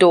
2।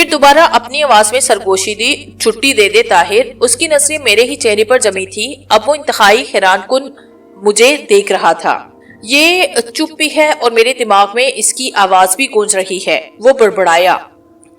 پھر دوبارہ اپنی آواز میں سرگوشی دی، چھٹی دے دے طاہر۔ اس کی نظریں میرے ہی چہرے پر جمی تھی، اب وہ انتہائی حیران کن مجھے دیکھ رہا تھا۔ یہ چپ بھی ہے اور میرے دماغ میں اس کی آواز بھی گونج رہی ہے۔ وہ بڑبڑایا،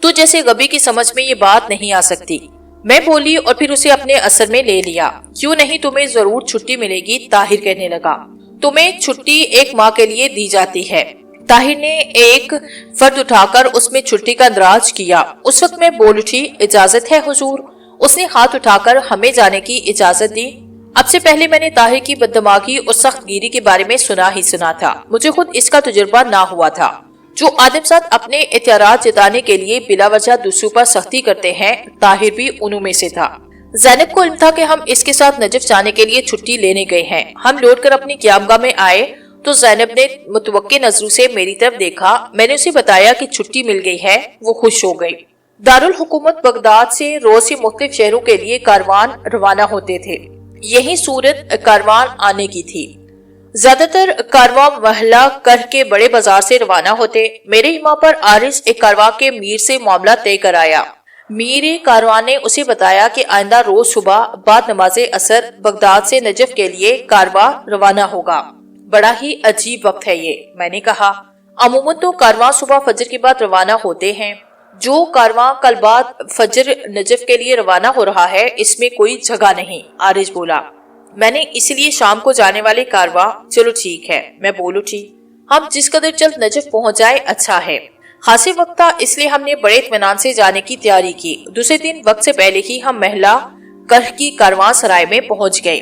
تو جیسے غبی کی سمجھ میں یہ بات نہیں آ سکتی۔ میں بولی اور پھر اسے اپنے اثر میں لے لیا۔ کیوں نہیں، تمہیں ضرور چھٹی ملے گی، طاہر کہنے لگا۔ تمہیں چھٹی ایک ماہ کے لیے دی جاتی ہے۔ طاہر نے ایک فرد اٹھا کر اس میں چھٹی کا اندراج کیا۔ اس وقت میں بول اٹھی، اجازت ہے حضور۔ اس نے ہاتھ اٹھا کر ہمیں جانے کی اجازت دی۔ اب سے پہلے میں نے طاہر کی بددماغی اور سخت گیری کے بارے میں سنا ہی سنا تھا، مجھے خود اس کا تجربہ نہ ہوا تھا۔ جو آدم ساتھ اپنے اعتراض جتانے کے لیے بلا وجہ دوسروں پر سختی کرتے ہیں، طاہر بھی انہوں میں سے تھا۔ زینب کو علم تھا کہ ہم اس کے ساتھ نجف جانے کے لیے چھٹی لینے گئے ہیں۔ ہم لوٹ کر اپنی قیامگاہ میں آئے تو زینب نے متوقع نظروں سے میری طرف دیکھا۔ میں نے اسے بتایا کہ چھٹی مل گئی ہے، وہ خوش ہو گئی۔ دارالحکومت بغداد سے روز سے مختلف شہروں کے لیے کاروان روانہ ہوتے تھے۔ یہی صورت کاروان آنے کی تھی۔ زیادہ تر کارواں محلہ کر کے بڑے بازار سے روانہ ہوتے۔ میرے ہما پر عارض ایک کارواں کے میر سے معاملہ طے کرایا۔ میر کارواں نے اسے بتایا کہ آئندہ روز صبح بعد نماز عصر بغداد سے نجف کے لیے کارواں روانہ ہوگا۔ بڑا ہی عجیب وقت ہے یہ، میں نے کہا۔ عموماً تو کارواں صبح فجر کے بعد روانہ ہوتے ہیں۔ جو کارواں کل بعد فجر نجف کے لیے روانہ ہو رہا ہے، اس میں کوئی جگہ نہیں، عارض بولا۔ میں نے اس لیے شام کو جانے والے کارواں، چلو ٹھیک ہے، میں بول اٹھی۔ ہم جس قدر جلد نجف پہنچ جائے اچھا ہے۔ خاصی وقت تھا، اس لیے ہم نے بڑے اطمینان سے جانے کی تیاری کی۔ دوسرے دن وقت سے پہلے ہی ہم محلہ کرہ کی کارواں سرائے میں پہنچ گئے۔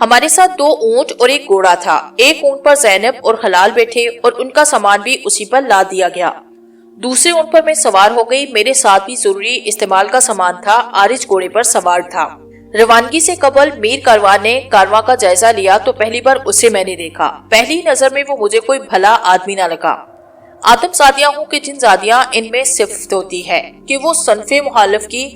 ہمارے ساتھ 2 اونٹ اور ایک گھوڑا تھا۔ ایک اونٹ پر زینب اور حلال بیٹھے اور ان کا سامان بھی اسی پر لاد دیا گیا۔ دوسرے اونٹ پر میں سوار ہو گئی، میرے ساتھ بھی ضروری استعمال کا سامان تھا۔ عارض گھوڑے پر سوار تھا۔ روانگی سے قبل میر کارواں نے کارواں کا جائزہ لیا تو پہلی بار اسے میں نے دیکھا۔ پہلی نظر میں وہ مجھے کوئی بھلا آدمی نہ لگا۔ آدم زادیاں ہوں کہ جن زادیاں، ان میں صفت ہوتی ہے کہ وہ صنف مخالف کی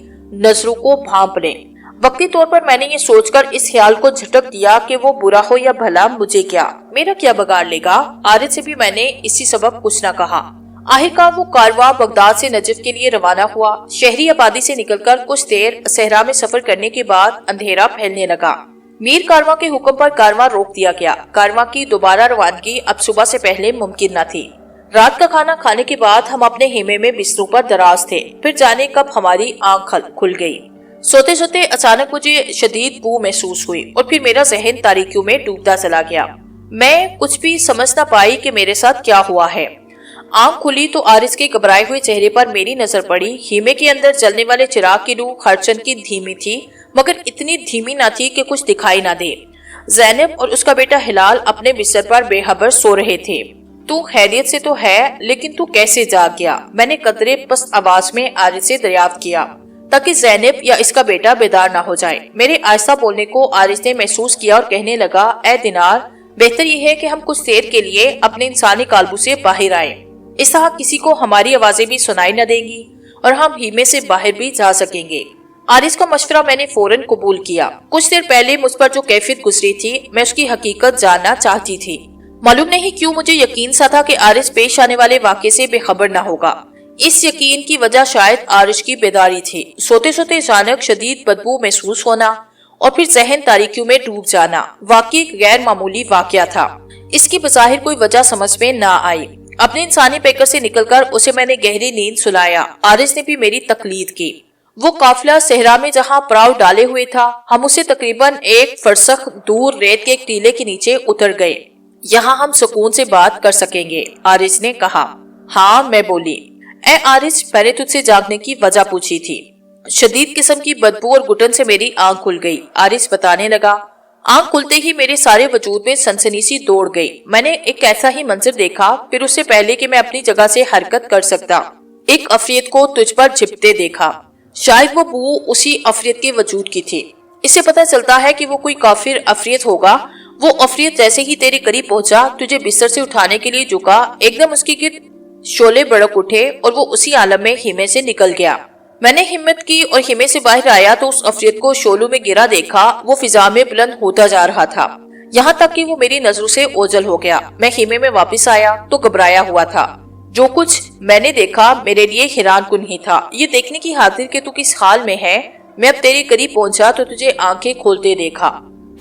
نظروں کو بھانپ لیں۔ وقتی طور پر میں نے یہ سوچ کر اس خیال کو جھٹک دیا کہ وہ برا ہو یا بھلا، مجھے کیا، میرا کیا بگاڑ لے گا۔ عارض سے بھی میں نے اسی سبب کچھ نہ کہا۔ آخرکار وہ کارواں بغداد سے نجف کے لیے روانہ ہوا۔ شہری آبادی سے نکل کر کچھ دیر صحرا میں سفر کرنے کے بعد اندھیرا پھیلنے لگا۔ میر کارواں کے حکم پر کارواں روک دیا گیا۔ کارواں کی دوبارہ روانگی اب صبح سے پہلے ممکن نہ تھی۔ رات کا کھانا کھانے کے بعد ہم اپنے خیمے میں بستروں پر دراز تھے۔ پھر جانے کب ہماری آنکھ کھل گئی۔ سوتے سوتے اچانک مجھے شدید بو محسوس ہوئی اور پھر میرا ذہن تاریکیوں میں ڈوبتا چلا گیا۔ میں کچھ بھی سمجھ نہ پائی کہ میرے ساتھ کیا ہوا ہے۔ آنکھ کھلی تو عارض کے گھبرائے ہوئے چہرے پر میری نظر پڑی۔ خیمے کے اندر جلنے والے چراغ کی روح خرچن کی دھیمی تھی، مگر اتنی دھیمی نہ تھی کہ کچھ دکھائی نہ دے۔ زینب اور اس کا بیٹا ہلال اپنے بستر پر بے خبر سو رہے تھے۔ تو خیریت سے تو ہے، لیکن تو کیسے جاگ گیا؟ میں نے قدرے پست آواز میں عارض سے دریافت کیا تاکہ زینب یا اس کا بیٹا بیدار نہ ہو جائے۔ میرے آہستہ بولنے کو عارض نے محسوس کیا اور کہنے لگا، اے دینار، بہتر یہ ہے کہ ہم کچھ دیر کے لیے اپنے انسانی قالبوں سے باہر آئیں۔ اس طرح کسی کو ہماری آوازیں بھی سنائی نہ دیں گی اور ہم خیمے سے باہر بھی جا سکیں گے۔ عارض کا مشورہ میں نے فوراً قبول کیا۔ کچھ دیر پہلے مجھ پر جو کیفیت گزری تھی، میں اس کی حقیقت جاننا چاہتی تھی۔ معلوم نہیں کیوں مجھے یقین سا تھا کہ عارض پیش آنے والے واقعے سے بے خبر نہ ہوگا۔ اس یقین کی وجہ شاید عارض کی بیداری تھی۔ سوتے سوتے اچانک شدید بدبو محسوس ہونا اور پھر ذہن تاریکیوں میں ڈوب جانا واقعی غیر معمولی واقعہ تھا۔ اس کی بظاہر کوئی وجہ سمجھ میں نہ آئی۔ اپنے انسانی پیکر سے نکل کر اسے میں نے گہری نیند سلایا۔ عارض نے بھی میری تقلید کی۔ وہ قافلہ صحرا میں جہاں پراؤ ڈالے ہوئے تھا، ہم اسے تقریباً 1 فرسخ دور ریت کے ایک ٹیلے کے نیچے اتر گئے۔ یہاں ہم سکون سے بات کر سکیں گے، عارض نے کہا۔ ہاں، میں بولی۔ اے عارض، پہلے تجھ سے جاگنے کی وجہ پوچھی تھی۔ شدید قسم کی بدبو اور گھٹن سے میری آنکھ کھل گئی، عارض بتانے لگا۔ آنکھ کھلتے ہی میرے سارے وجود میں سنسنی سی دوڑ گئی۔ میں نے ایک ایسا ہی منظر دیکھا، پھر اس سے پہلے کہ میں اپنی جگہ سے حرکت کر سکتا، ایک عفریت کو تجھ پر جھپتے دیکھا۔ شاید وہ بو اسی عفریت کے وجود کی تھی۔ اس سے پتہ چلتا ہے کہ وہ کوئی کافر عفریت ہوگا۔ وہ عفریت جیسے ہی تیرے قریب پہنچا، تجھے بستر سے اٹھانے کے لیے جھکا، ایک دم اس کی گرد شعلے بڑک اٹھے اور وہ اسی عالم میں خیمے سے نکل گیا۔ میں نے ہمت کی اور خیمے سے باہر آیا تو اس عفریت کو شعلوں میں گرا دیکھا۔ وہ فضا میں بلند ہوتا جا رہا تھا، یہاں تک کہ وہ میری نظروں سے اوجھل ہو گیا۔ میں خیمے میں واپس آیا تو گھبرایا ہوا تھا۔ جو کچھ میں نے دیکھا میرے لیے حیران کن ہی تھا۔ یہ دیکھنے کی خاطر کہ تو کس حال میں ہے، میں اب تیرے قریب پہنچا تو تجھے آنکھیں کھولتے دیکھا۔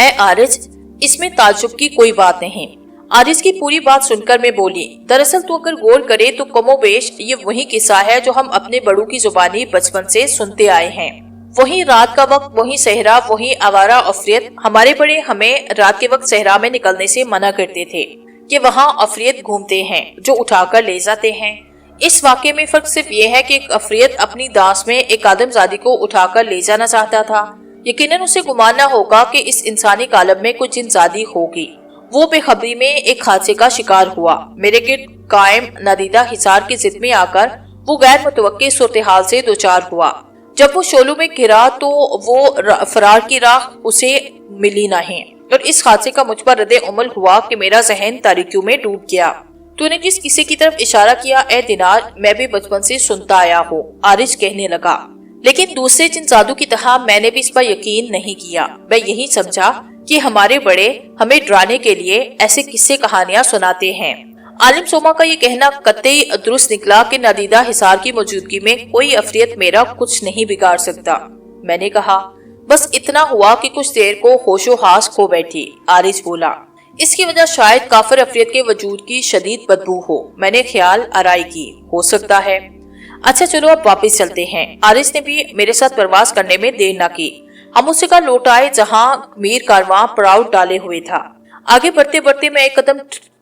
اے عارج، اس میں تعجب کی کوئی بات نہیں۔ عارج کی پوری بات سن کر میں بولی، دراصل تو اگر غور کرے تو کم و بیش یہ وہی قصہ ہے جو ہم اپنے بڑوں کی زبانی بچپن سے سنتے آئے ہیں۔ وہی رات کا وقت، وہی صحرا، وہی آوارہ عفریت۔ ہمارے بڑے ہمیں رات کے وقت صحرا میں نکلنے سے منع کرتے تھے کہ وہاں عفریت گھومتے ہیں جو اٹھا کر لے جاتے ہیں۔ اس واقعے میں فرق صرف یہ ہے کہ ایک عفریت اپنی دانس میں ایک آدم زادی کو اٹھا کر لے جانا چاہتا تھا۔ یقیناً اسے گمان نہ ہوگا کہ اس انسانی کالم میں کچھ جن زادی ہوگی۔ وہ بے خبری میں ایک حادثے کا شکار ہوا۔ میرے گرد قائم نادیدہ حصار کی ضد میں آ کر وہ غیر متوقع صورتحال سے دوچار ہوا۔ جب وہ شعلوں میں گرا تو وہ فرار کی راہ اسے ملی نہیں، اور اس حادثے کا مجھ پر رد عمل ہوا کہ میرا ذہن تاریکیوں میں ڈوب گیا۔ تو نے جس کسی کی طرف اشارہ کیا، اے دینار، میں بھی بچپن سے سنتا آیا ہوں، عارج کہنے لگا۔ لیکن دوسرے جن زادوں کی طرح میں نے بھی اس پر یقین نہیں کیا۔ میں یہی سمجھا کہ ہمارے بڑے ہمیں ڈرانے کے لیے ایسے قصے کہانیاں سناتے ہیں۔ عالم سوما کا یہ کہنا قطعی درست نکلا کہ نادیدہ حصار کی موجودگی میں کوئی عفریت میرا کچھ نہیں بگاڑ سکتا۔ میں نے کہا، بس اتنا ہوا کہ کچھ دیر کو ہوش و حواس کھو بیٹھی۔ عارج بولا، اس کی وجہ شاید کافر عفریت کے وجود کی شدید بدبو ہو۔ میں نے خیال آرائی کی، ہو سکتا ہے۔ اچھا چلو اب واپس چلتے ہیں۔ عارج نے بھی میرے ساتھ پرواز کرنے میں دیر نہ کی۔ ہم اس جگہ لوٹ آئے جہاں میر کارواں پڑاؤ ڈالے ہوئے تھا۔ آگے بڑھتے بڑھتے میں ایک قدم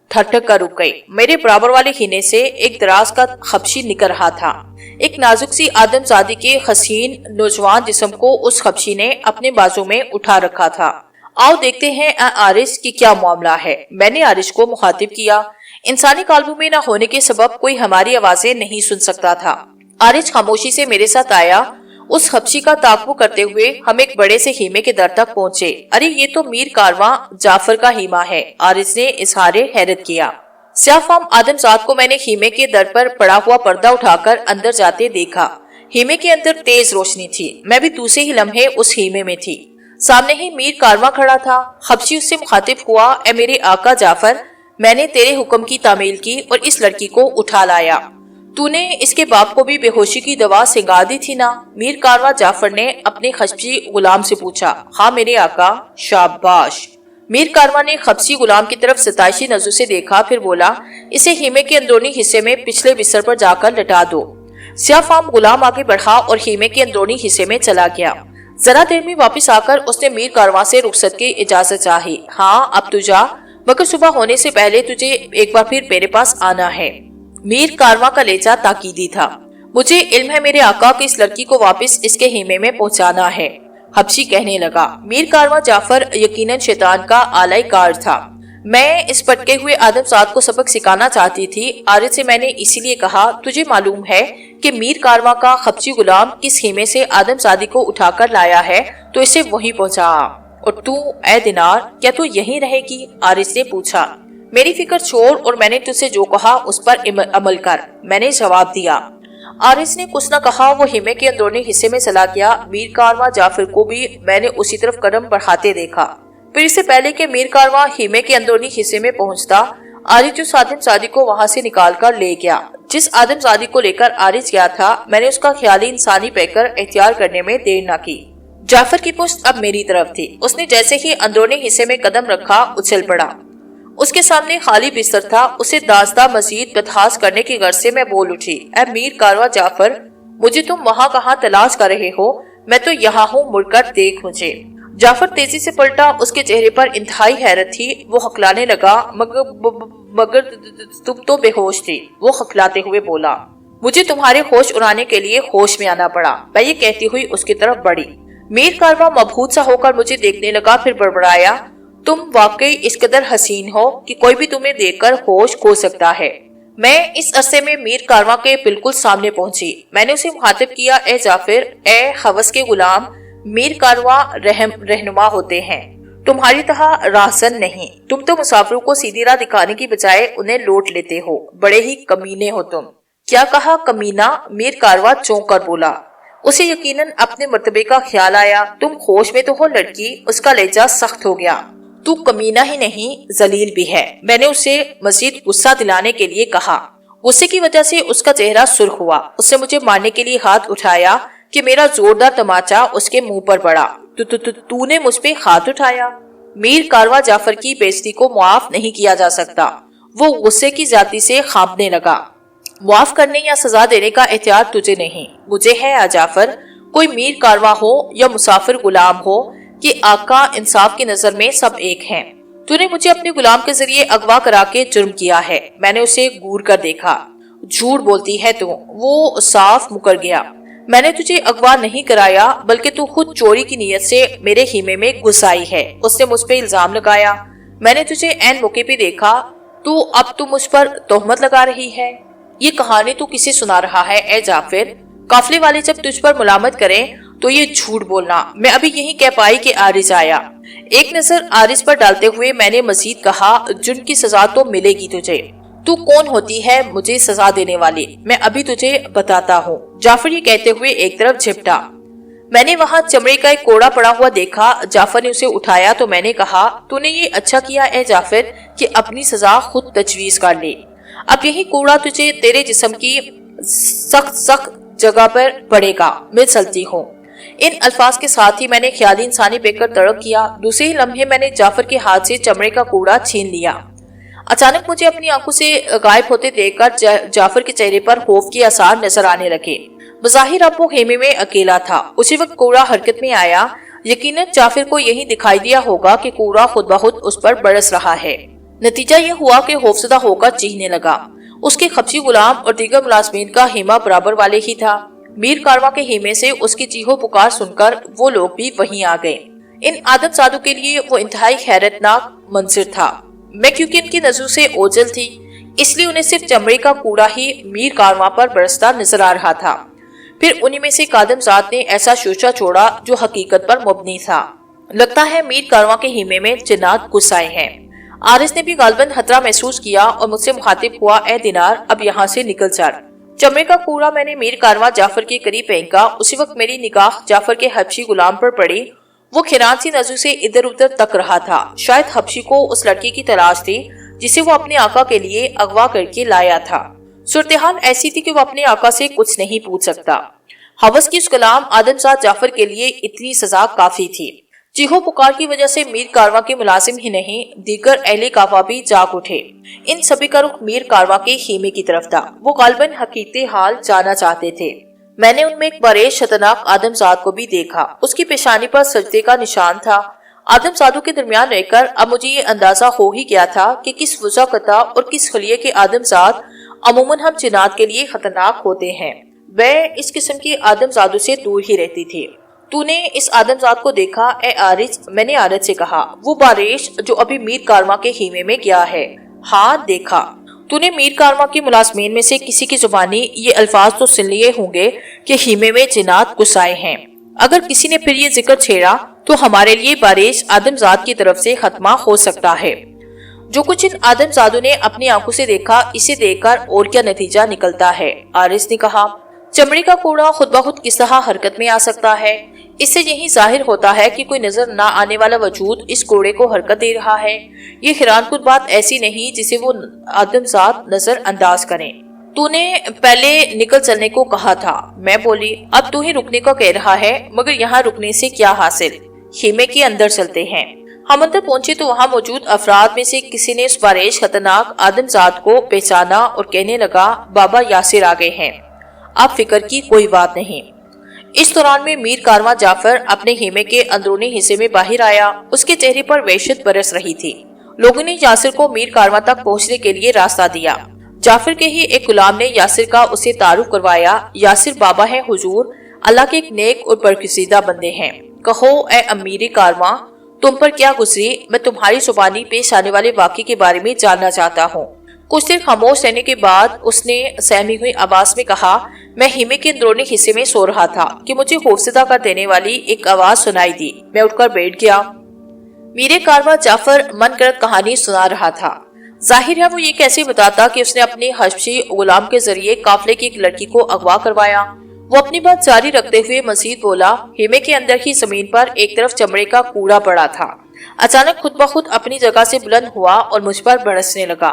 ٹھٹک کر رک گئی۔ میرے برابر والے ہینے سے ایک دراز کا خبشی نکل رہا تھا۔ ایک نازک سی آدم زادی کے حسین نوجوان جسم کو اس خبشی نے اپنے بازو میں اٹھا رکھا تھا۔ آؤ دیکھتے ہیں عارج کی کیا معاملہ ہے۔ میں نے عارج کو مخاطب کیا۔ انسانی قالبوں میں نہ ہونے کے سبب کوئی ہماری آوازیں نہیں سن سکتا تھا۔ عارج خاموشی سے میرے ساتھ آیا۔ اس خبشی کا تعاقب کرتے ہوئے ہم ایک بڑے سے خیمے کے در تک پہنچے۔ ارے یہ تو میر کارواں جعفر کا خیمہ ہے، عارج نے اظہار حیرت کیا۔ سیاہ فام آدم زاد کو میں نے خیمے کے در پر پڑا ہوا پردہ اٹھا کر اندر جاتے دیکھا۔ خیمے کے اندر تیز روشنی تھی۔ میں بھی دوسرے ہی لمحے اس خیمے میں تھی۔ سامنے ہی میر کارواں کھڑا تھا۔ خبشی اس سے مخاطب ہوا، اے میرے آقا جعفر، میں نے تیرے حکم کی تعمیل کی اور اس لڑکی کو اٹھا لایا۔ تو نے اس کے باپ کو بھی بے ہوشی کی دوا سنگا دی تھی نا؟ میر کارواں جعفر نے اپنے خبشی غلام سے پوچھا۔ ہاں میرے آقا۔ شاباش۔ میر کارواں نے خبشی غلام کی طرف ستائشی نظر سے دیکھا، پھر بولا، اسے خیمے کے اندرونی حصے میں پچھلے بستر پر جا کر لٹا دو۔ سیاہ فام غلام آگے بڑھا اور خیمے کے اندرونی حصے میں چلا گیا۔ ذرا دیر میں واپس آ کر اس نے میر کارواں سے رخصت کی اجازت چاہی۔ ہاں اب تو جا، مگر صبح ہونے سے پہلے تجھے ایک بار پھر میرے پاس آنا ہے۔ میر کارواں کا لہجہ تاکیدی تھا۔ مجھے علم ہے میرے آقا کہ اس لڑکی کو واپس اس کے خیمے میں پہنچانا ہے، حبشی کہنے لگا۔ میر کارواں جعفر یقیناً شیطان کا آلۂ کار تھا۔ میں اس پٹکے ہوئے آدم زاد کو سبق سکھانا چاہتی تھی۔ عارج سے میں نے اسی لیے کہا، تجھے معلوم ہے کہ میر کارواں کا خبشی غلام کس خیمے سے آدم زادی کو اٹھا کر لایا ہے، تو اسے وہیں پہنچا۔ اور تو اے دینار، کیا تو یہیں رہے گی؟ عارج نے پوچھا۔ میری فکر چھوڑ اور میں نے تجھ سے جو کہا اس پر عمل کر، میں نے جواب دیا۔ عارج نے کچھ نہ کہا، وہ خیمے کے اندرونی حصے میں چلا گیا۔ میر کارواں جعفر کو بھی میں نے اسی طرف قدم بڑھاتے دیکھا۔ پھر اس سے پہلے کہ میر کارواں خیمے کے اندرونی حصے میں پہنچتا، عارج اس آدم زادی کو وہاں سے نکال کر لے گیا۔ جس آدم زادی کو لے کر عارج گیا تھا، میں نے اس کا خیالی انسانی پیکر اختیار کرنے میں دیر نہ کی۔ جعفر کی پشت اب میری طرف تھی۔ اس نے جیسے ہی اندرونی حصے میں قدم رکھا، اچھل پڑا۔ اس کے سامنے خالی بستر تھا۔ اسے داستہ مزید بدحاس کرنے کی غرض سے میں بول اٹھی، اے میر کارواں جعفر، مجھے تم وہاں کہاں تلاش کر رہے ہو؟ میں تو یہاں ہوں، مڑ کر دیکھ مجھے۔ جعفر تیزی سے پلٹا۔ اس کے چہرے پر انتہائی حیرت تھی۔ وہ ہکلانے لگا، مگر تم تو بے ہوش تھی۔ وہ ہکلاتے ہوئے بولا، مجھے تمہارے ہوش اڑانے کے لیے ہوش میں آنا پڑا۔ میں یہ کہتی ہوئی اس کی طرف بڑھی۔ میر کارواں مبہوت سا ہو کر مجھے دیکھنے لگا، پھر بڑبڑایا، تم واقعی اس قدر حسین ہو کہ کوئی بھی تمہیں دیکھ کر ہوش کھو سکتا ہے۔ میں اس عرصے میں میر کارواں کے بالکل سامنے پہنچی۔ میں نے اسے مخاطب کیا، اے جعفر، اے ہوس کے غلام، میر کارواں رہنما ہوتے ہیں، تمہاری طرح راہزن نہیں۔ تم تو مسافروں کو سیدھی راہ دکھانے کی بجائے انہیں لوٹ لیتے ہو۔ بڑے ہی کمینے ہو تم۔ کیا کہا کمینہ؟ میر کارواں چونک کر بولا۔ اسے یقیناً اپنے مرتبے کا خیال آیا۔ تم ہوش میں تو ہو لڑکی؟ اس کا لہجہ سخت ہو گیا۔ تو کمینہ ہی نہیں، ذلیل بھی ہے، میں نے اسے مزید غصہ دلانے کے لیے کہا۔ غصے کی وجہ سے اس کا چہرہ سرخ ہوا. اس نے مجھے مارنے کے لیے ہاتھ اٹھایا کہ میرا زوردار تماچا اس کے منہ پر پڑا. تو نے مجھ پہ ہاتھ اٹھایا؟ میر کارواں جعفر کی بے عزتی کو معاف نہیں کیا جا سکتا. وہ غصے کی زیادتی سے کانپنے لگا. معاف کرنے یا سزا دینے کا اختیار تجھے نہیں، مجھے ہے. جعفر، کوئی میر کارواں ہو یا مسافر غلام ہو کہ آقا انصاف کی نظر میں سب ایک ہیں. تو نے مجھے اپنے غلام کے ذریعے اغوا کرا کے جرم کیا ہے. میں نے اسے گور کر دیکھا. جھوٹ بولتی ہے تو. وہ صاف مکر گیا. میں نے تجھے اغوا نہیں کرایا بلکہ تو خود چوری کی نیت سے میرے خیمے میں گھس آئی ہے. اس نے مجھ پہ الزام لگایا. میں نے تجھے عین موقع پہ دیکھا. اب تو مجھ پر تہمت لگا رہی ہے. یہ کہانی تو کسے سنا رہا ہے اے جعفر؟ قافلے والے جب تجھ پر ملامت کریں تو یہ جھوٹ بولنا. میں ابھی یہی کہہ پائی کہ عارض آیا. ایک نظر عارض پر ڈالتے ہوئے میں نے مزید کہا، جن کی سزا تو ملے گی تجھے. تو کون ہوتی ہے مجھے سزا دینے والی؟ میں ابھی تجھے بتاتا ہوں. جعفر یہ کہتے ہوئے ایک طرف جھپٹا. میں نے وہاں چمڑے کا ایک کوڑا پڑا ہوا دیکھا. جعفر نے اسے اٹھایا تو میں نے کہا، تو نے یہ اچھا کیا اے جعفر کہ اپنی سزا خود تجویز کر لی. اب یہی کوڑا تجھے تیرے جسم کی سخت جگہ پر پڑے گا. میں چلتی ہوں. ان الفاظ کے ساتھ ہی میں نے خیالی انسانی پہ کر تڑپ کیا. دوسرے ہی لمحے میں نے جعفر کے ہاتھ سے چمڑے کا کوڑا چھین لیا. اچانک مجھے اپنی آنکھوں سے غائب ہوتے دیکھ کر جعفر کے چہرے پر خوف کے آثار نظر آنے لگے. بظاہر اب وہ خیمے میں اکیلا تھا. اسی وقت کوڑا حرکت میں آیا. یقیناً جعفر کو یہی دکھائی دیا ہوگا کہ کوڑا خود بخود اس پر برس رہا ہے. نتیجہ یہ ہوا کہ خوفزدہ ہو کر چیخنے لگا. اس کے خبشی غلام اور دیگر ملازمین کا خیمہ برابر والے ہی تھا. میر کارواں کے خیمے سے اس کی چیخو پکار سن کر وہ لوگ بھی وہیں آ گئے. ان آدم زادوں کے لیے وہ انتہائی حیرتناک منظر تھا. میں کیونکہ ان کی نظروں سے اوجھل تھی اس لیے انہیں صرف چمڑے کا کوڑا ہی میر کارواں پر برستا نظر آ رہا تھا. پھر انہی میں سے ایک آدم زاد نے ایسا شوشہ چھوڑا جو حقیقت پر مبنی تھا. لگتا ہے میر کارواں کے خیمے میں جنات گھس آئے ہیں. عارض نے بھی غالباً خطرہ محسوس کیا اور مجھ سے مخاطب ہوا، اے دینار اب یہاں سے نکل چل. چمڑے کا کوڑا میں نے میر کارواں جعفر کے قریب پھینکا. اسی وقت میری نگاہ جعفر کے حبشی غلام پر پڑی. وہ کھران سی نظروں سے ادھر ادھر تک رہا تھا. شاید حبشی کو اس لڑکی کی تلاش تھی جسے وہ اپنے آقا کے لیے اغوا کر کے لایا تھا. صورتحال ایسی تھی کہ وہ اپنے آقا سے کچھ نہیں پوچھ سکتا. ہوس کی اس غلام آدم زاد جعفر کے لیے اتنی سزا کافی تھی. چیخو پکار کی وجہ سے میر کارواں کے ملازم ہی نہیں دیگر اہل کعبہ بھی جاگ اٹھے. ان سبھی کا رخ میر کارواں کے خیمے کی طرف تھا. وہ غالباً حقیقت حال جانا چاہتے تھے. میں نے ان میں ایک بریش خطرناک آدم زاد کو بھی دیکھا. اس کی پیشانی پر سجدے کا نشان تھا. آدم زادوں کے درمیان رہ کر اب مجھے یہ اندازہ ہو ہی گیا تھا کہ کس وجہ قطع اور کس خلیے کے آدم زاد عموماً ہم جنات کے لیے خطرناک ہوتے ہیں. وہ اس قسم کی آدم زادوں سے دور ہی رہتی تھی. تو نے اس آدم زاد کو دیکھا اے عارض؟ میں نے عارض سے کہا. وہ بارش جو ابھی میر کارواں کے خیمے میں گیا ہے. ہاں دیکھا. تو نے میر کارواں کی ملازمین میں سے کسی کی زبانی یہ الفاظ تو سن لیے ہوں گے کہ خیمے میں جنات گھس آئے ہیں. اگر کسی نے پھر یہ ذکر چھیڑا تو ہمارے لیے بارش آدم زاد کی طرف سے ختمہ ہو سکتا ہے. جو کچھ ان آدم زادوں نے اپنی آنکھوں سے دیکھا اسے دیکھ کر اور کیا نتیجہ نکلتا ہے؟ عارض نے کہا. چمڑے کا کوڑا خود بخود کس طرح حرکت میں آ سکتا ہے؟ اس سے یہی ظاہر ہوتا ہے کہ کوئی نظر نہ آنے والا وجود اس کوڑے کو حرکت دے رہا ہے. یہ حیران کن بات ایسی نہیں جسے وہ آدم زاد نظر انداز کریں. تو نے پہلے نکل چلنے کو کہا تھا. میں بولی. اب تو ہی رکنے کو کہہ رہا ہے مگر یہاں رکنے سے کیا حاصل؟ خیمے کے اندر چلتے ہیں. ہم اندر پہنچے تو وہاں موجود افراد میں سے کسی نے اس بارش خطرناک آدم زاد کو پہچانا اور کہنے لگا بابا یاسر آ گئے ہیں. اب فکر کی کوئی بات نہیں. اس دوران میں میر کارواں جعفر اپنے خیمے کے اندرونی حصے میں باہر آیا. اس کے چہرے پر وحشت برس رہی تھی. لوگوں نے یاسر کو میر کارواں تک پہنچنے کے لیے راستہ دیا. جعفر کے ہی ایک غلام نے یاسر کا اسے تعارف کروایا. یاسر بابا ہے حضور، اللہ کے ایک نیک اور برگزیدہ بندے ہیں. کہو اے امیر کارواں تم پر کیا گزری؟ میں تمہاری زبانی پیش آنے والے واقعے کے بارے میں جاننا چاہتا ہوں. کچھ دیر خاموش رہنے کے بعد اس نے سہمی ہوئی آواز میں کہا، میں خیمے کے اندرونی حصے میں سو رہا تھا کہ مجھے خوفزدہ کر دینے والی ایک آواز سنائی دی. میں اٹھ کر بیٹھ گیا. میرے کارواں جعفر من گڑت کہانی سنا رہا تھا. ظاہر ہے وہ یہ کیسے بتاتا کہ اس نے اپنے حبشی غلام کے ذریعے قافلے کی ایک لڑکی کو اغوا کروایا. وہ اپنی بات جاری رکھتے ہوئے مزید بولا، خیمے کے اندر ہی زمین پر ایک طرف چمڑے کا کوڑا پڑا تھا. اچانک خود بخود اپنی جگہ سے بلند ہوا اور مجھ پر برسنے لگا.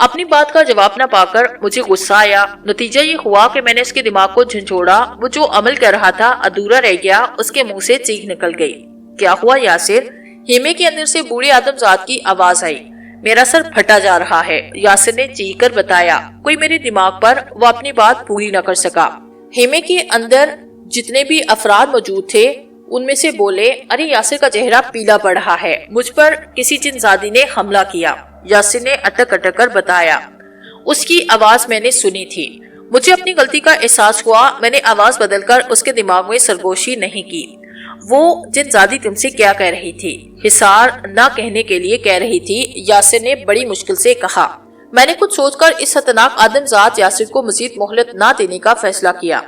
اپنی بات کا جواب نہ پا کر مجھے غصہ آیا۔ نتیجہ یہ ہوا کہ میں نے اس کے دماغ کو جھنجھوڑا۔ وہ جو عمل کر رہا تھا ادھورا رہ گیا۔ اس کے منہ سے چیخ نکل گئی۔ کیا ہوا یاسر؟ خیمے کے اندر سے بوڑھے آدم زاد کی آواز آئی۔ میرا سر پھٹا جا رہا ہے، یاسر نے چیخ کر بتایا۔ کوئی میرے دماغ پر وہ اپنی بات پوری نہ کر سکا۔ خیمے کے اندر جتنے بھی افراد موجود تھے ان میں سے بولے، ارے یاسر کا چہرہ پیلا پڑ رہا ہے، مجھ پر کسی جن زادی نے حملہ کیا۔ یاسر نے اٹک اٹک کر بتایا۔ اس کی آواز میں نے سنی تھی۔ مجھے اپنی غلطی کا احساس ہوا۔ میں نے آواز بدل کر اس کے دماغ میں سرگوشی نہیں کی۔ وہ جن زادی تم سے کیا کہہ رہی تھی؟ حصار نہ کہنے کے لیے کہہ رہی تھی، یاسر نے بڑی مشکل سے کہا۔ میں نے کچھ سوچ کر اس خطرناک آدم زاد یاسر کو مزید مہلت نہ دینے کا فیصلہ کیا۔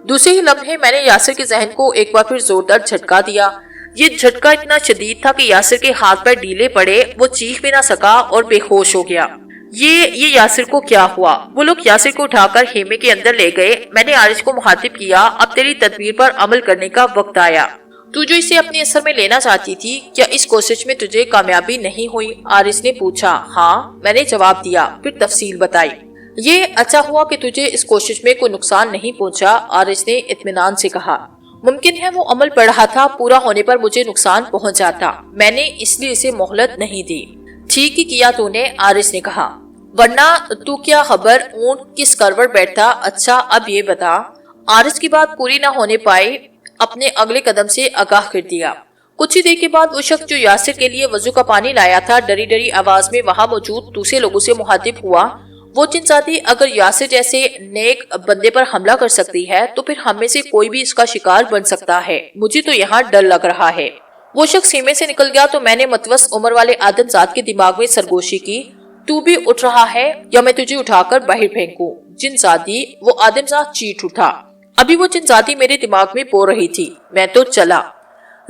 دوسرے ہی لمحے میں نے یاسر کے ذہن کو ایک بار پھر زوردار جھٹکا دیا۔ یہ جھٹکا اتنا شدید تھا کہ یاسر کے ہاتھ پیر ڈھیلے پڑے، وہ چیخ بھی نہ سکا اور بے ہوش ہو گیا۔ یہ یاسر کو کیا ہوا؟ وہ لوگ یاسر کو اٹھا کر خیمے کے اندر لے گئے۔ میں نے عارض کو مخاطب کیا، اب تیری تدبیر پر عمل کرنے کا وقت آیا۔ تو جو اسے اپنے اثر میں لینا چاہتی تھی، کیا اس کوشش میں تجھے کامیابی نہیں ہوئی؟ عارض نے پوچھا۔ ہاں، میں نے جواب دیا، پھر تفصیل بتائی۔ یہ اچھا ہوا کہ تجھے اس کوشش میں کوئی نقصان نہیں پہنچا، عارض نے اطمینان سے کہا۔ ممکن ہے وہ عمل پڑ رہا تھا، پورا ہونے پر مجھے نقصان پہنچ جاتا، میں نے اس لیے اسے مہلت نہیں دی۔ ٹھیک ہی کیا تو نے، عارض نے کہا، ورنہ تو کیا خبر اونٹ کس کروٹ بیٹھتا۔ اچھا اب یہ بتا۔ عارض کی بات پوری نہ ہونے پائی، اپنے اگلے قدم سے آگاہ کر دیا۔ کچھ ہی دیر کے بعد وہ شخص جو یاسر کے لیے وضو کا پانی لایا تھا ڈری ڈری آواز میں وہاں موجود دوسرے لوگوں سے مخاطب ہوا۔ وہ جن ذاتی اگر یاسر جیسے نیک بندے پر حملہ کر سکتی ہے تو پھر ہم میں سے کوئی بھی اس کا شکار بن سکتا ہے، مجھے تو یہاں ڈر لگ رہا ہے۔ وہ شخص خیمے سے نکل گیا تو میں نے متوسط عمر والے آدم زاد کے دماغ میں سرگوشی کی، تو بھی اٹھ رہا ہے یا میں تجھے اٹھا کر باہر پھینکوں؟ جن زادی، وہ آدم زاد چیخ اٹھا۔ ابھی وہ جن زادی میرے دماغ میں بو رہی تھی۔ میں تو چلا۔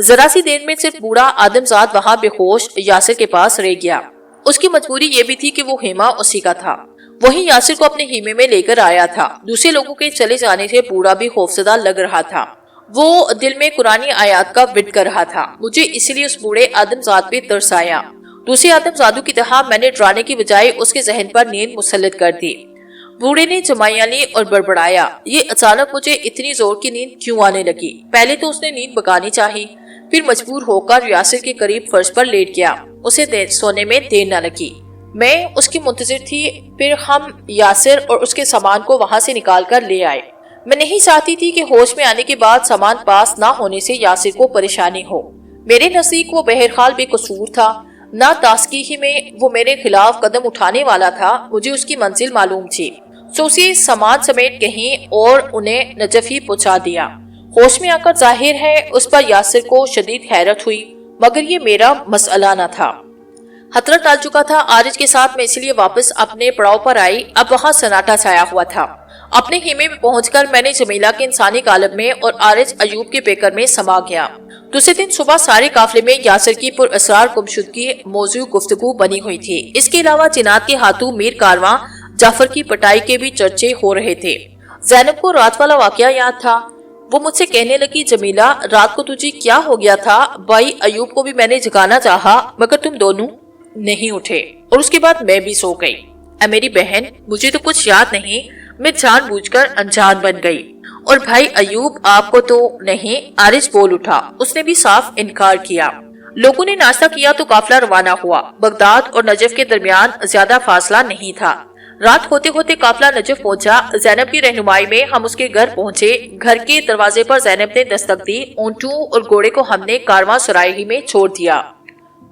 ذرا سی دیر میں صرف بوڑھا آدم زاد وہاں بے ہوش یاسر کے پاس رہ گیا۔ اس کی مجبوری یہ بھی تھی کہ وہ خیمہ اسی کا تھا، وہی یاسر کو اپنے خیمے میں لے کر آیا تھا۔ دوسرے لوگوں کے چلے جانے سے بوڑھا بھی خوفزدہ لگ رہا تھا۔ وہ دل میں قرآنی آیات کا ورد کر رہا تھا۔ مجھے اس لیے اس بوڑھے آدم زاد پہ ترس آیا۔ دوسرے آدم زادوں کی طرح میں نے ڈرانے کی بجائے اس کے ذہن پر نیند مسلط کر دی۔ بوڑھے نے جمائیاں لی اور بڑبڑایا، یہ اچانک مجھے اتنی زور کی نیند کیوں آنے لگی؟ پہلے تو اس نے نیند بگانی چاہی، پھر مجبور ہو کر یاسر کے قریب فرش پر لیٹ گیا۔ اسے سونے میں دیر نہ لگی۔ میں اس کی منتظر تھی، پھر ہم یاسر اور اس کے سامان کو وہاں سے نکال کر لے آئے۔ میں نہیں چاہتی تھی کہ ہوش میں آنے کے بعد سامان پاس نہ ہونے سے یاسر کو پریشانی ہو۔ میرے نزدیک وہ بہرحال بے قصور تھا، نہ تاسکی میں وہ میرے خلاف قدم اٹھانے والا تھا۔ مجھے اس کی منزل معلوم تھی، سو اسے سامان سمیٹ کہیں اور انہیں نجف ہی پہنچا دیا۔ ہوش میں آ کر ظاہر ہے اس پر یاسر کو شدید حیرت ہوئی، مگر یہ میرا مسئلہ نہ تھا۔ خطرہ ٹال چکا تھا۔ عارض کے ساتھ میں اس لیے واپس اپنے پڑاؤ پر آئی۔ اب وہاں سناٹا چھایا ہوا تھا۔ اپنے خیمے میں پہنچ کر میں نے جمیلہ کے انسانی قالب میں اور عارض ایوب کے پیکر میں سما گیا۔ دوسرے دن صبح سارے قافلے میں یاسر کی پر اسرار گمشدگی موضوع گفتگو بنی ہوئی تھی۔ اس کے علاوہ جنات کے ہاتھوں میر کارواں جعفر کی پٹائی کے بھی چرچے ہو رہے تھے۔ زینب کو رات والا واقعہ یاد تھا۔ وہ مجھ سے کہنے لگی، جمیلہ رات کو تجھے کیا ہو گیا تھا؟ بھائی ایوب کو بھی میں نے جگانا چاہا مگر تم دونوں نہیں اٹھے، اور اس کے بعد میں بھی سو گئی۔ اے میری بہن، مجھے تو کچھ یاد نہیں، میں جان بوجھ کر انجان بن گئی۔ اور بھائی ایوب آپ کو تو نہیں؟ عارض بول اٹھا۔ اس نے بھی صاف انکار کیا۔ لوگوں نے ناشتہ کیا تو قافلہ روانہ ہوا۔ بغداد اور نجف کے درمیان زیادہ فاصلہ نہیں تھا۔ رات ہوتے ہوتے قافلہ نجف پہنچا۔ زینب کی رہنمائی میں ہم اس کے گھر پہنچے۔ گھر کے دروازے پر زینب نے دستک دی۔ اونٹوں اور گھوڑے کو ہم نے کارواں سرائی میں چھوڑ دیا۔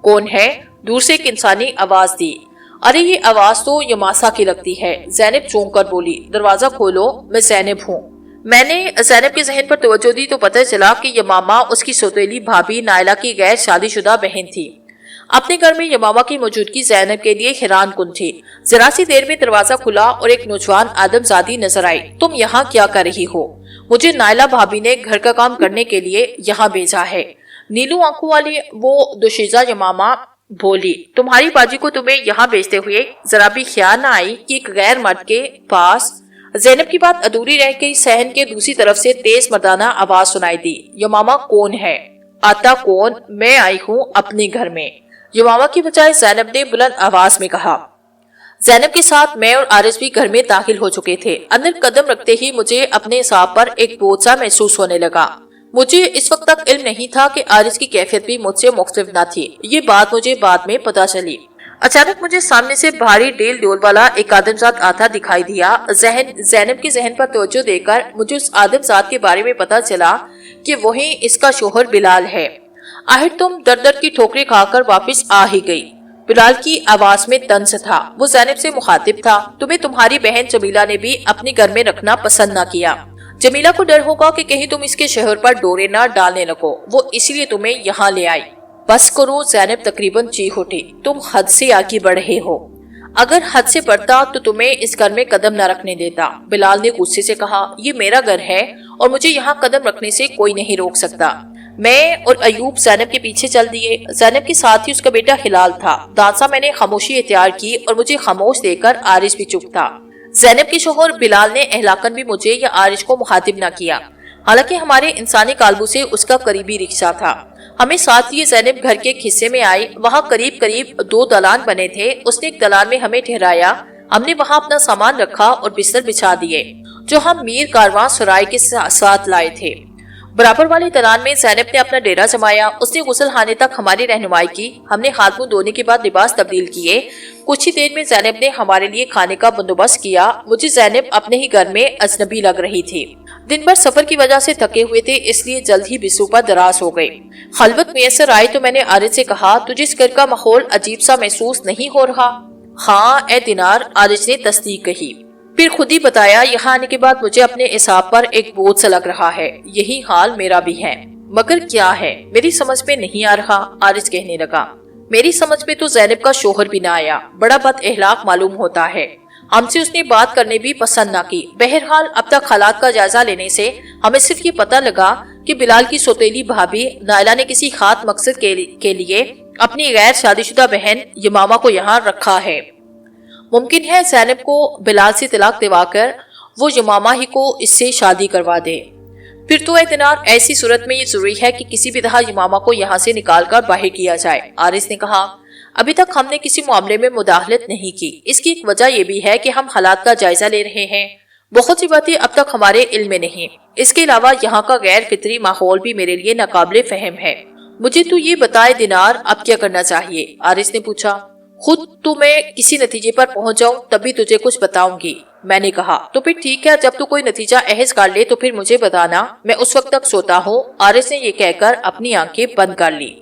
کون ہے؟ دور سے ایک انسانی آواز دی۔ ارے یہ آواز تو یماسا کی لگتی ہے، زینب چونک کر بولی۔ دروازہ کھولو، میں زینب ہوں۔ میں نے زینب کے ذہن پر توجہ دی تو پتہ چلا کہ یمامہ اس کی سوتیلی بھابھی نائلہ کی غیر شادی شدہ بہن تھی۔ اپنے گھر میں یمامہ کی موجودگی زینب کے لیے حیران کن تھی۔ ذرا سی دیر میں دروازہ کھلا اور ایک نوجوان آدم زادی نظر آئی۔ تم یہاں کیا کر رہی ہو؟ مجھے نائلہ بھابھی نے گھر کا کام کرنے کے لیے یہاں بھیجا ہے۔ نیلو آنکھوں والی وہ دوشیزہ یمامہ بولی، تمہاری باجی کو تمہیں یہاں بھیجتے ہوئے ذرا بھی خیال نہ آئی کہ ایک غیر مرد کے پاس؟ زینب کی بات ادھوری رہ گئی۔ صحن کے دوسری طرف سے تیز مردانہ آواز سنائی دی، یمامہ کون ہے؟ آتا کون؟ میں آئی ہوں اپنے گھر میں۔ یمامہ کی بجائے زینب نے بلند آواز میں کہا۔ زینب کے ساتھ میں اور عارض بھی گھر میں داخل ہو چکے تھے۔ اندر قدم رکھتے ہی مجھے اپنے اعصاب پر ایک بوجھ سا محسوس ہونے لگا۔ مجھے اس وقت تک علم نہیں تھا کہ عارض کی کیفیت بھی مجھ سے مختلف نہ تھی۔ یہ بات مجھے بعد میں پتا چلی۔ اچانک مجھے سامنے سے بھاری ڈیل ڈول والا ایک آدم ذات آتا دکھائی دیا۔ زینب کے ذہن پر توجہ دے کر مجھے اس آدم ذات کے بارے میں پتا چلا کہ وہی اس کا شوہر بلال ہے۔ آخر تم در در کی ٹھوکریں کھا کر واپس آ ہی گئی۔ بلال کی آواز میں طنز تھا۔ وہ زینب سے مخاطب تھا۔ تمہیں تمہاری بہن جمیلہ نے بھی اپنے گھر میں رکھنا پسند نہ کیا۔ جمیلہ کو ڈر ہوگا کہ کہیں تم اس کے شوہر پر ڈورے نہ ڈالنے لگو، وہ اس لیے تمہیں یہاں لے آئی۔ بس کرو، زینب تقریباً چیخ اٹھی۔ تم حد سے آگے بڑھ رہے ہو۔ اگر حد سے بڑھتا تو تمہیں اس گھر میں قدم نہ رکھنے دیتا۔ بلال نے غصے سے کہا، یہ میرا گھر ہے اور مجھے یہاں قدم رکھنے سے کوئی نہیں روک سکتا۔ میں اور ایوب زینب کے پیچھے چل دیے۔ زینب کے ساتھ ہی اس کا بیٹا ہلال تھا۔ دانسا میں نے خاموشی اختیار کی اور مجھے خاموش دے کر عارض بھی چپ تھا۔ زینب کے شوہر بلال نے اہلاکن بھی مجھے یا عارض کو مخاطب نہ کیا، حالانکہ ہمارے انسانی کالبو سے اس کا قریبی رشتہ تھا۔ ہمیں ساتھ لیے زینب گھر کے ایک حصے میں آئی۔ وہاں قریب قریب 2 دلان بنے تھے۔ اس نے ایک دلان میں ہمیں ٹھہرایا۔ ہم نے وہاں اپنا سامان رکھا اور بستر بچھا دیے جو ہم میر کارواں سرائے کے ساتھ لائے تھے۔ برابر والے دلان میں زینب نے اپنا ڈیرا جمایا۔ اس نے غسل خانے تک ہماری رہنمائی کی۔ ہم نے ہاتھ منہ دھونے کے بعد لباس تبدیل کیے۔ کچھ ہی دیر میں زینب نے ہمارے لیے کھانے کا بندوبست کیا۔ مجھے زینب اپنے ہی گھر میں اجنبی لگ رہی تھی۔ دن بھر سفر کی وجہ سے تھکے ہوئے تھے، اس لیے جلد ہی بستروں پر دراز ہو گئے۔ خلوت میسر آئی تو میں نے عارض سے کہا، تجھے اس گھر کا ماحول عجیب سا محسوس نہیں ہو رہا؟ ہاں اے دینار، عارض نے تصدیق کہی۔ پھر خود ہی بتایا، یہاں آنے کے بعد مجھے اپنے اعصاب پر ایک بوجھ سا لگ رہا ہے۔ یہی حال میرا بھی ہے، مگر کیا ہے میری سمجھ میں نہیں آ رہا۔ عارض کہنے لگا، میری سمجھ میں تو زینب کا شوہر بھی نہ آیا، بڑا بد اخلاق معلوم ہوتا ہے۔ ہم سے اس نے بات کرنے بھی پسند نہ کی۔ بہرحال اب تک حالات کا جائزہ لینے سے ہمیں صرف یہ پتہ لگا کہ بلال کی سوتیلی بھابی نائلہ نے کسی خاص مقصد کے لیے اپنی غیر شادی شدہ بہن یمامہ کو یہاں رکھا ہے۔ ممکن ہے زینب کو بلال سے طلاق دلوا کر وہ یمامہ ہی کو اس سے شادی کروا دے۔ پھر تو اے دینار، ایسی صورت میں یہ ضروری ہے کہ کسی بھی طرح یمامہ کو یہاں سے نکال کر باہر کیا جائے۔ عارض نے کہا، ابھی تک ہم نے کسی معاملے میں مداخلت نہیں کی۔ اس کی ایک وجہ یہ بھی ہے کہ ہم حالات کا جائزہ لے رہے ہیں۔ بہت سی باتیں اب تک ہمارے علم میں نہیں۔ اس کے علاوہ یہاں کا غیر فطری ماحول بھی میرے لیے ناقابل فہم ہے۔ مجھے تو یہ بتائے دینار، اب کیا کرنا چاہیے؟ عارض نے پوچھا۔ خود تو میں کسی نتیجے پر پہنچ جاؤں تبھی تجھے کچھ بتاؤں گی، میں نے کہا۔ تو پھر ٹھیک ہے، جب تو کوئی نتیجہ احس کر لے تو پھر مجھے بتانا، میں اس وقت تک سوتا ہوں۔ عارض نے یہ کہہ کر اپنی آنکھیں بند کر لی۔